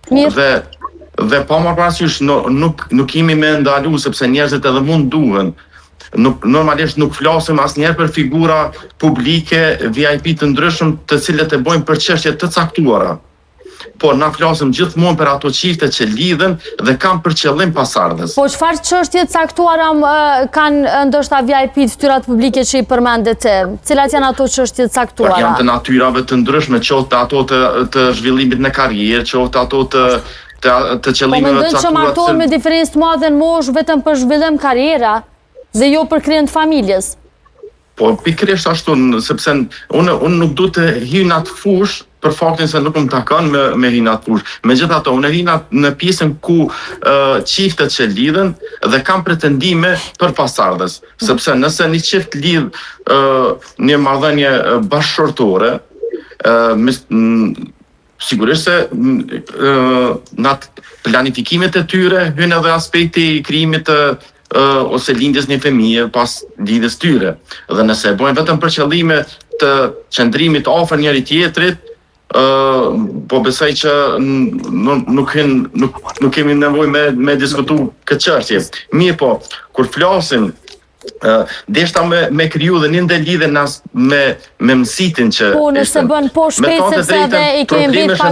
Dhe pa marrë parasysh, nuk kemi me ndalu, sepse njerëzit edhe mund duhen. Normalisht nuk flasim asnjëherë për figura publike, VIP të ndryshëm, të cilët e bojnë për çështje të caktuara. Po na flasim gjithmonë për ato çifte që lidhen dhe kanë për qëllim pasardhës. Po çfarë çështje të caktuara kanë ndoshta VIP fytyrat publike që i përmendet ti? Cilat janë ato çështje të caktuara? Janë të natyrave të ndryshme, qoftë ato të zhvillimit në karrierë, qoftë ato të qëllimeve të caktuara. Po mendon që martohen me diferencë të madhe në moshë vetëm për zhvillim karriera dhe jo për krijen të familjes? Po pikërisht ashtu, sepse unë nuk du të hy në atë fushë për faktin se nuk më takon me hy në atë fushë. Megjithatë, unë hy në pjesën ku çiftet që lidhen dhe kanë pretendime për pasardhës. Sepse nëse një çift lidh një marrëdhënie bashkëshortore, sigurisht se në planifikimet e tyre hyn edhe aspekti i krijimit ose lindjes një fëmije pas lidhjes tyre. Dhe nëse bojnë vetëm për qëllime të qëndrimit afër njëri tjetrit, po besoj që nuk kemi nevojë me diskutu këtë çështje. Mirë po, kur flasim deshta me kriju dhe një ndër lidhje me mësitin që... Po, nëse bën po shpejt sepse edhe i kemi mbet pak